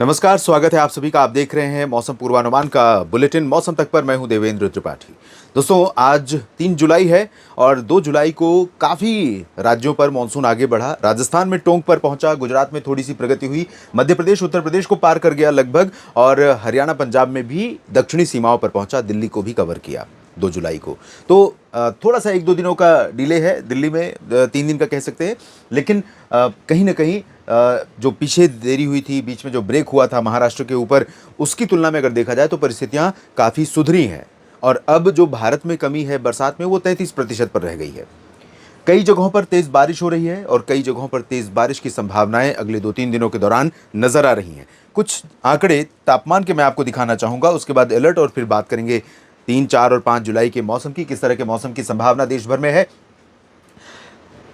नमस्कार, स्वागत है आप सभी का। आप देख रहे हैं मौसम पूर्वानुमान का बुलेटिन मौसम तक पर। मैं हूं देवेंद्र त्रिपाठी। दोस्तों, आज 3 जुलाई है और 2 जुलाई को काफ़ी राज्यों पर मानसून आगे बढ़ा। राजस्थान में टोंक पर पहुंचा, गुजरात में थोड़ी सी प्रगति हुई, मध्य प्रदेश उत्तर प्रदेश को पार कर गया लगभग, और हरियाणा पंजाब में भी दक्षिणी सीमाओं पर पहुंचा, दिल्ली को भी कवर किया 2 जुलाई को। तो थोड़ा सा 1-2 दिनों का डिले है दिल्ली में, 3 दिन का कह सकते हैं। लेकिन कहीं ना कहीं जो पीछे देरी हुई थी, बीच में जो ब्रेक हुआ था महाराष्ट्र के ऊपर, उसकी तुलना में अगर देखा जाए तो परिस्थितियां काफ़ी सुधरी हैं। और अब जो भारत में कमी है बरसात में, वो 33% पर रह गई है। कई जगहों पर तेज बारिश हो रही है और कई जगहों पर तेज बारिश की संभावनाएं अगले 2-3 दिनों के दौरान नजर आ रही हैं। कुछ आंकड़े तापमान के मैं आपको दिखाना चाहूंगा, उसके बाद अलर्ट, और फिर बात करेंगे 3, 4 और 5 जुलाई के मौसम की। किस तरह के मौसम की संभावना देश भर में है।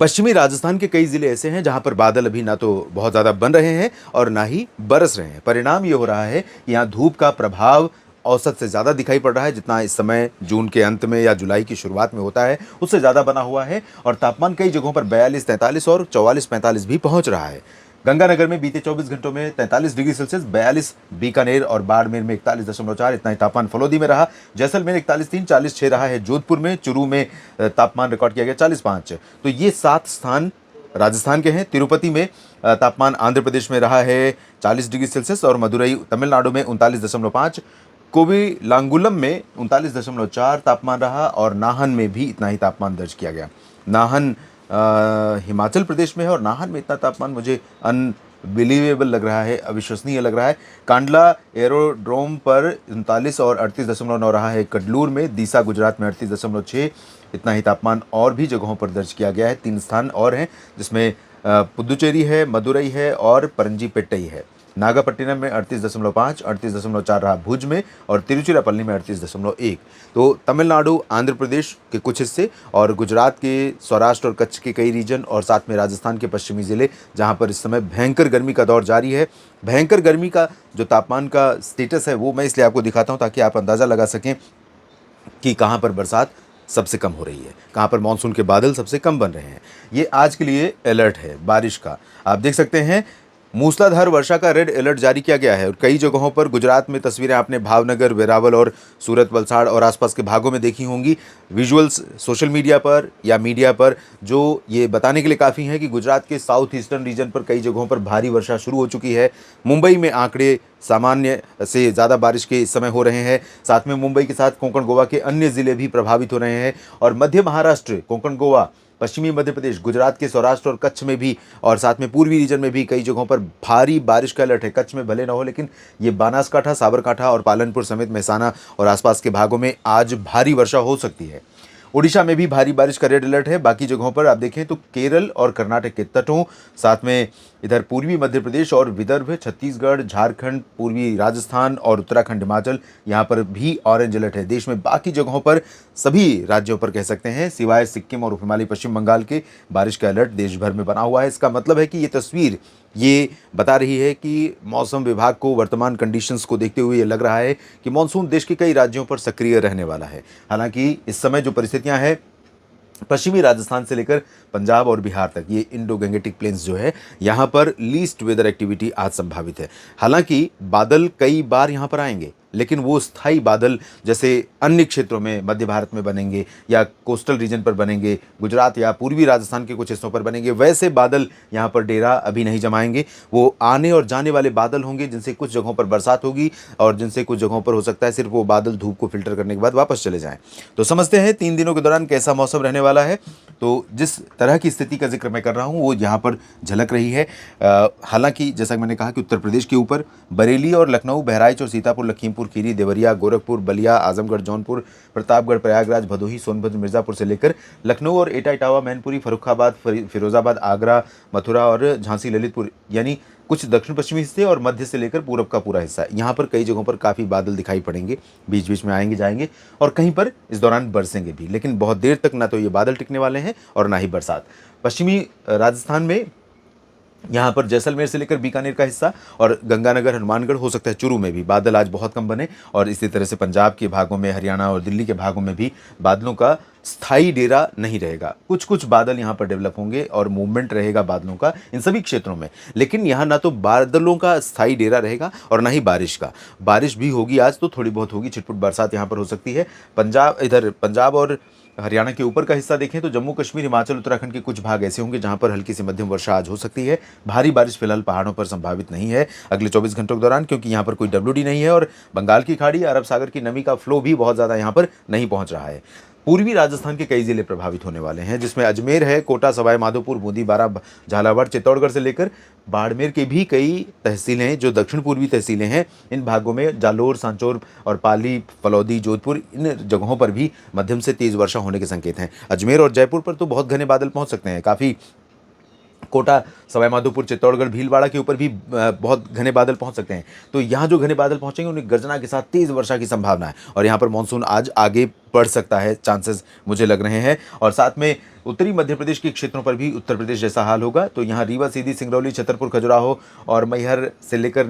पश्चिमी राजस्थान के कई जिले ऐसे हैं जहां पर बादल अभी ना तो बहुत ज़्यादा बन रहे हैं और ना ही बरस रहे हैं। परिणाम ये हो रहा है कि यहाँ धूप का प्रभाव औसत से ज़्यादा दिखाई पड़ रहा है, जितना इस समय जून के अंत में या जुलाई की शुरुआत में होता है उससे ज़्यादा बना हुआ है। और तापमान कई जगहों पर 42-43 और 44-45 भी पहुंच रहा है। गंगानगर में बीते 24 घंटों में 43 डिग्री सेल्सियस, 42 बीकानेर और बाड़मेर में 41.4, इतना ही तापमान फलोदी में रहा। जैसलमेर 41.3, 40.6 रहा है। जोधपुर में, चुरू में तापमान रिकॉर्ड किया गया 40.5। तो ये 7 स्थान राजस्थान के हैं। तिरुपति में तापमान आंध्र प्रदेश में रहा है 40 डिग्री सेल्सियस, और मदुरई तमिलनाडु में 39.5, कोविलांगुलम में 39.4 तापमान रहा, और नाहन में भी इतना ही तापमान दर्ज किया गया। नाहन हिमाचल प्रदेश में है और नाहन में इतना तापमान मुझे अनबिलीवेबल लग रहा है, अविश्वसनीय लग रहा है। कांडला एरोड्रोम पर 39 और 38.9 रहा है। कडलूर में, दीसा गुजरात में 38.6, इतना ही तापमान और भी जगहों पर दर्ज किया गया है। 3 स्थान और हैं जिसमें पुदुचेरी है, मदुरई है और परंजीपेट्टई है। नागापट्टिनम में 38.5, 38.4 रहा भुज में, और तिरुचिरापल्ली में 38.1। तो तमिलनाडु, आंध्र प्रदेश के कुछ हिस्से और गुजरात के सौराष्ट्र और कच्छ के कई रीजन, और साथ में राजस्थान के पश्चिमी ज़िले, जहां पर इस समय भयंकर गर्मी का दौर जारी है। भयंकर गर्मी का जो तापमान का स्टेटस है वो मैं इसलिए आपको दिखाता हूं ताकि आप अंदाज़ा लगा सकें कि कहाँ पर बरसात सबसे कम हो रही है, कहाँ पर मानसून के बादल सबसे कम बन रहे हैं। ये आज के लिए अलर्ट है बारिश का। आप देख सकते हैं मूसलाधार वर्षा का रेड अलर्ट जारी किया गया है और कई जगहों पर गुजरात में तस्वीरें आपने भावनगर, वेरावल और सूरत, वलसाड़ और आसपास के भागों में देखी होंगी। विजुअल्स सोशल मीडिया पर या मीडिया पर जो ये बताने के लिए काफ़ी हैं कि गुजरात के साउथ ईस्टर्न रीजन पर कई जगहों पर भारी वर्षा शुरू हो चुकी है। मुंबई में आंकड़े सामान्य से ज़्यादा बारिश के इस समय हो रहे हैं। साथ में मुंबई के साथ कोंकण गोवा के अन्य ज़िले भी प्रभावित हो रहे हैं, और मध्य महाराष्ट्र, कोंकण गोवा, पश्चिमी मध्य प्रदेश, गुजरात के सौराष्ट्र और कच्छ में भी, और साथ में पूर्वी रीजन में भी कई जगहों पर भारी बारिश का अलर्ट है। कच्छ में भले ना हो, लेकिन ये बनासकांठा, साबरकांठा और पालनपुर समेत मेहसाना और आसपास के भागों में आज भारी वर्षा हो सकती है। ओडिशा में भी भारी बारिश का रेड अलर्ट है। बाकी जगहों पर आप देखें तो केरल और कर्नाटक के तटों, साथ में इधर पूर्वी मध्य प्रदेश और विदर्भ, छत्तीसगढ़, झारखंड, पूर्वी राजस्थान और उत्तराखंड, हिमाचल, यहाँ पर भी ऑरेंज अलर्ट है। देश में बाकी जगहों पर, सभी राज्यों पर कह सकते हैं, सिवाय सिक्किम और हिमालय पश्चिम बंगाल के, बारिश का अलर्ट देश भर में बना हुआ है। इसका मतलब है कि ये तस्वीर ये बता रही है कि मौसम विभाग को वर्तमान कंडीशंस को देखते हुए ये लग रहा है कि मानसून देश के कई राज्यों पर सक्रिय रहने वाला है। हालांकि इस समय जो परिस्थितियां हैं, पश्चिमी राजस्थान से लेकर पंजाब और बिहार तक, ये इंडो गंगेटिक प्लेन्स जो है, यहाँ पर लीस्ट वेदर एक्टिविटी आज संभावित है। हालांकि बादल कई बार यहाँ पर आएंगे, लेकिन वो स्थायी बादल जैसे अन्य क्षेत्रों में मध्य भारत में बनेंगे या कोस्टल रीजन पर बनेंगे, गुजरात या पूर्वी राजस्थान के कुछ हिस्सों पर बनेंगे, वैसे बादल यहाँ पर डेरा अभी नहीं जमाएंगे। वो आने और जाने वाले बादल होंगे जिनसे कुछ जगहों पर बरसात होगी और जिनसे कुछ जगहों पर हो सकता है सिर्फ वो बादल धूप को फिल्टर करने के बाद वापस चले जाएं। तो समझते हैं 3 दिनों के दौरान कैसा मौसम रहने वाला है। तो जिस तरह की स्थिति का जिक्र मैं कर रहा हूँ वो यहाँ पर झलक रही है। हालांकि जैसा कि मैंने कहा कि उत्तर प्रदेश के ऊपर बरेली और लखनऊ, बहराइच और सीतापुर, लखीमपुर खीरी, देवरिया, गोरखपुर, बलिया, आजमगढ़, जौनपुर, प्रतापगढ़, प्रयागराज, भदोही, सोनभद्र, मिर्जापुर से लेकर लखनऊ और एटा, इटावा, मैनपुरी, फर्रुखाबाद, फिरोजाबाद, आगरा, मथुरा और झांसी, ललितपुर, यानी कुछ दक्षिण पश्चिमी हिस्से और मध्य से लेकर पूरब का पूरा हिस्सा, यहाँ पर कई जगहों पर काफ़ी बादल दिखाई पड़ेंगे, बीच बीच में आएंगे जाएंगे और कहीं पर इस दौरान बरसेंगे भी, लेकिन बहुत देर तक ना तो ये बादल टिकने वाले हैं और ना ही बरसात। पश्चिमी राजस्थान में यहाँ पर जैसलमेर से लेकर बीकानेर का हिस्सा और गंगानगर, हनुमानगढ़, हो सकता है चूरू में भी बादल आज बहुत कम बने। और इसी तरह से पंजाब के भागों में, हरियाणा और दिल्ली के भागों में भी बादलों का स्थायी डेरा नहीं रहेगा। कुछ कुछ बादल यहाँ पर डेवलप होंगे और मूवमेंट रहेगा बादलों का इन सभी क्षेत्रों में। लेकिन यहाँ ना तो बादलों का स्थायी डेरा रहेगा और ना ही बारिश का। बारिश भी होगी आज तो थोड़ी बहुत होगी, छिटपुट बरसात यहाँ पर हो सकती है। पंजाब और हरियाणा के ऊपर का हिस्सा देखें तो जम्मू कश्मीर, हिमाचल, उत्तराखंड के कुछ भाग ऐसे होंगे जहां पर हल्की से मध्यम वर्षा आज हो सकती है। भारी बारिश फिलहाल पहाड़ों पर संभावित नहीं है अगले 24 घंटों के दौरान, क्योंकि यहां पर कोई WD नहीं है और बंगाल की खाड़ी, अरब सागर की नमी का फ्लो भी बहुत ज़्यादा यहां पर नहीं पहुंच रहा है। पूर्वी राजस्थान के कई जिले प्रभावित होने वाले हैं, जिसमें अजमेर है, कोटा, सवाई माधोपुर, बूंदी, बारा, झालावाड़, चित्तौड़गढ़ से लेकर बाड़मेर के भी कई तहसीलें जो दक्षिण पूर्वी तहसीलें हैं, इन भागों में जालोर, सांचौर और पाली, फलौदी, जोधपुर, इन जगहों पर भी मध्यम से तेज़ वर्षा होने के संकेत हैं। अजमेर और जयपुर पर तो बहुत घने बादल पहुंच सकते हैं। काफ़ी कोटा, सवाई माधोपुर, चित्तौड़गढ़, भीलवाड़ा के ऊपर भी बहुत घने बादल पहुंच सकते हैं। तो यहाँ जो घने बादल पहुंचेंगे उन्हें गर्जना के साथ तेज़ वर्षा की संभावना है और यहाँ पर मानसून आज आगे बढ़ सकता है, चांसेस मुझे लग रहे हैं। और साथ में उत्तरी मध्य प्रदेश के क्षेत्रों पर भी उत्तर प्रदेश जैसा हाल होगा। तो यहाँ रीवा, सीधी, सिंगरौली, छतरपुर, खजुराहो और मैहर से लेकर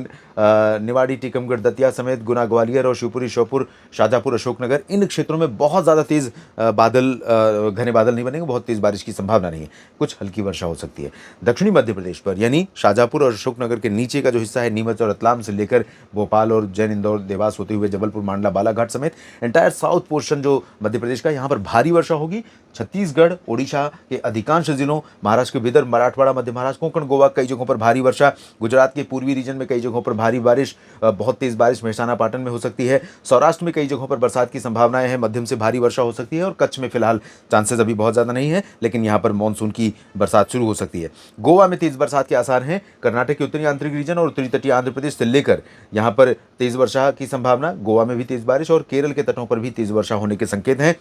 निवाड़ी, टीकमगढ़, दतिया समेत गुना, ग्वालियर और शिवपुरी, श्योपुर, शाजापुर, अशोकनगर, इन क्षेत्रों में बहुत ज़्यादा तेज़ घने बादल नहीं बनेंगे, बहुत तेज़ बारिश की संभावना नहीं है, कुछ हल्की वर्षा हो सकती है। दक्षिणी मध्य प्रदेश पर यानी शाजापुर और अशोकनगर के नीचे का जो हिस्सा है, नीमच और रतलाम से लेकर भोपाल और जैन, इंदौर, देवास होते हुए जबलपुर, मांडला, बालाघाट समेत एंटायर साउथ पोर्शन जो मध्य प्रदेश का, यहाँ पर भारी वर्षा होगी। छत्तीसगढ़, ओडिशा के अधिकांश जिलों, महाराष्ट्र के विदर्भ, मराठवाड़ा, मध्य महाराष्ट्र, कोंकण, गोवा, कई जगहों पर भारी वर्षा। गुजरात के पूर्वी रीजन में कई जगहों पर भारी बारिश, बहुत तेज बारिश मेहसाना, पाटन में हो सकती है। सौराष्ट्र में कई जगहों पर बरसात की संभावनाएं हैं, मध्यम से भारी वर्षा हो सकती है। और कच्छ में फिलहाल चांसेस अभी बहुत ज़्यादा नहीं है, लेकिन यहाँ पर मानसून की बरसात शुरू हो सकती है। गोवा में तेज बरसात के आसार हैं। कर्नाटक के उत्तरी आंतरिक रीजन और उत्तरी तटीय आंध्र प्रदेश से लेकर यहाँ पर तेज वर्षा की संभावना, गोवा में भी तेज बारिश और केरल के तटों पर भी तेज वर्षा होने के संकेत हैं।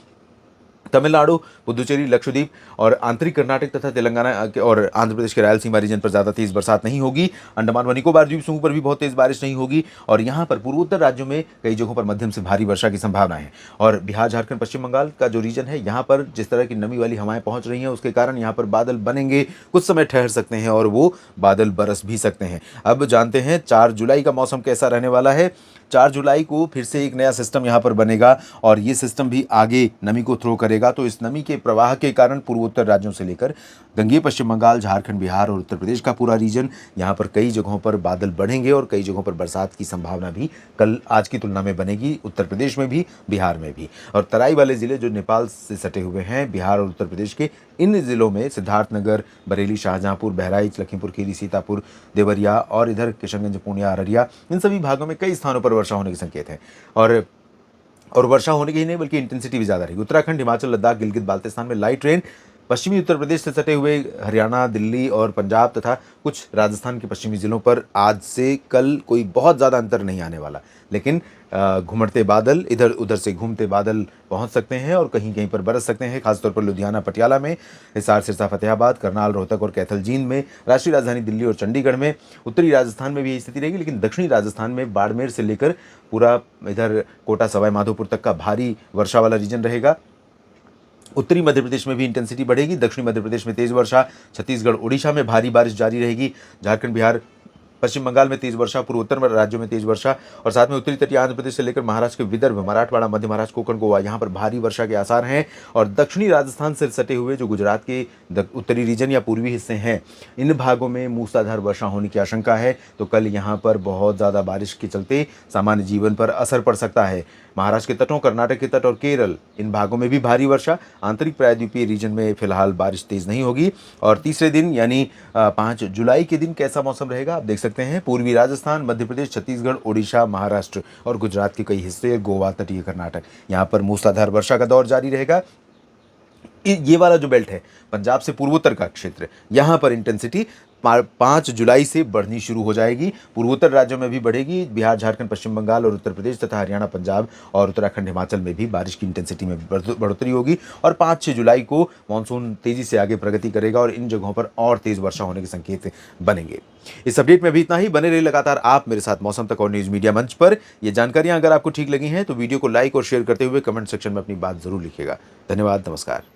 तमिलनाडु, पुदुचेरी, लक्षद्वीप और आंतरिक कर्नाटक तथा तेलंगाना और आंध्र प्रदेश के रायलसीमा रीजन पर ज़्यादा तेज़ बरसात नहीं होगी। अंडमान व निकोबार द्वीप समूह पर भी बहुत तेज़ बारिश नहीं होगी और यहाँ पर पूर्वोत्तर राज्यों में कई जगहों पर मध्यम से भारी वर्षा की संभावना है। और बिहार, झारखंड, पश्चिम बंगाल का जो रीजन है, यहाँ पर जिस तरह की नमी वाली हवाएं पहुँच रही हैं, उसके कारण यहाँ पर बादल बनेंगे, कुछ समय ठहर सकते हैं और वो बादल बरस भी सकते हैं। अब जानते हैं 4 जुलाई का मौसम कैसा रहने वाला है। 4 जुलाई को फिर से एक नया सिस्टम यहाँ पर बनेगा और ये सिस्टम भी आगे नमी को थ्रो करेगा। तो इस नमी के प्रवाह के कारण पूर्वोत्तर राज्यों से लेकर गंगेय पश्चिम बंगाल, झारखंड, बिहार और उत्तर प्रदेश का पूरा रीजन, यहाँ पर कई जगहों पर बादल बढ़ेंगे और कई जगहों पर बरसात की संभावना भी कल आज की तुलना में बनेगी, उत्तर प्रदेश में भी, बिहार में भी। और तराई वाले ज़िले जो नेपाल से सटे हुए हैं, बिहार और उत्तर प्रदेश के, इन ज़िलों में सिद्धार्थनगर, बरेली, शाहजहाँपुर, बहराइच, लखीमपुर खीरी, सीतापुर, देवरिया और इधर किशनगंज, पूर्णिया, अररिया, इन सभी भागों में कई स्थानों पर वर्षा होने के संकेत हैं। और वर्षा होने की ही नहीं बल्कि इंटेंसिटी भी ज़्यादा रहेगी। उत्तराखंड, हिमाचल, लद्दाख, गिलगित बाल्टिस्तान में लाइट रेन, पश्चिमी उत्तर प्रदेश से सटे हुए हरियाणा, दिल्ली और पंजाब तथा कुछ राजस्थान के पश्चिमी ज़िलों पर आज से कल कोई बहुत ज़्यादा अंतर नहीं आने वाला, लेकिन घुमड़ते बादल, इधर उधर से घूमते बादल पहुंच सकते हैं और कहीं कहीं पर बरस सकते हैं, खासतौर पर लुधियाना, पटियाला में, हिसार, सिरसा, फतेहाबाद, करनाल, रोहतक और कैथल जींद में, राष्ट्रीय राजधानी दिल्ली और चंडीगढ़ में। उत्तरी राजस्थान में भी यही स्थिति रहेगी, लेकिन दक्षिणी राजस्थान में बाड़मेर से लेकर पूरा इधर कोटा, सवाई माधोपुर तक का भारी वर्षा वाला रीजन रहेगा। उत्तरी मध्य प्रदेश में भी इंटेंसिटी बढ़ेगी, दक्षिणी मध्य प्रदेश में तेज वर्षा, छत्तीसगढ़, ओडिशा में भारी बारिश जारी रहेगी, झारखंड, बिहार, पश्चिम बंगाल में तेज वर्षा, पूर्वोत्तर राज्यों में तेज वर्षा और साथ में उत्तरी तटीय आंध्र प्रदेश से लेकर महाराष्ट्र के विदर्भ, मराठवाड़ा, मध्य महाराष्ट्र, कोंकण, गोवा, यहाँ पर भारी वर्षा के आसार हैं। और दक्षिणी राजस्थान से सटे हुए जो गुजरात के उत्तरी रीजन या पूर्वी हिस्से हैं, इन भागों में मूसलाधार वर्षा होने की आशंका है। तो कल यहाँ पर बहुत ज़्यादा बारिश के चलते सामान्य जीवन पर असर पड़ सकता है। महाराष्ट्र के तटों, कर्नाटक के तट और केरल, इन भागों में भी भारी वर्षा। आंतरिक प्रायद्वीपीय रीजन में फिलहाल बारिश तेज़ नहीं होगी। और तीसरे दिन यानी 5 जुलाई के दिन कैसा मौसम रहेगा आप देख सकते हैं। पूर्वी राजस्थान, मध्य प्रदेश, छत्तीसगढ़, ओडिशा, महाराष्ट्र और गुजरात के कई हिस्से, गोवा, तटीय कर्नाटक, यहाँ पर मूसलाधार वर्षा का दौर जारी रहेगा। ये वाला जो बेल्ट है, पंजाब से पूर्वोत्तर का क्षेत्र, यहाँ पर इंटेंसिटी 5 जुलाई से बढ़नी शुरू हो जाएगी। पूर्वोत्तर राज्यों में भी बढ़ेगी, बिहार, झारखंड, पश्चिम बंगाल और उत्तर प्रदेश तथा हरियाणा, पंजाब और उत्तराखंड, हिमाचल में भी बारिश की इंटेंसिटी में बढ़ोतरी होगी। और 5-6 जुलाई को मानसून तेज़ी से आगे प्रगति करेगा और इन जगहों पर और तेज़ वर्षा होने के संकेत बनेंगे। इस अपडेट में भी इतना ही। बने रहिए लगातार आप मेरे साथ मौसम तक और न्यूज़ मीडिया मंच पर। ये जानकारियाँ अगर आपको ठीक लगी हैं तो वीडियो को लाइक और शेयर करते हुए कमेंट सेक्शन में अपनी बात ज़रूर लिखिएगा। धन्यवाद, नमस्कार।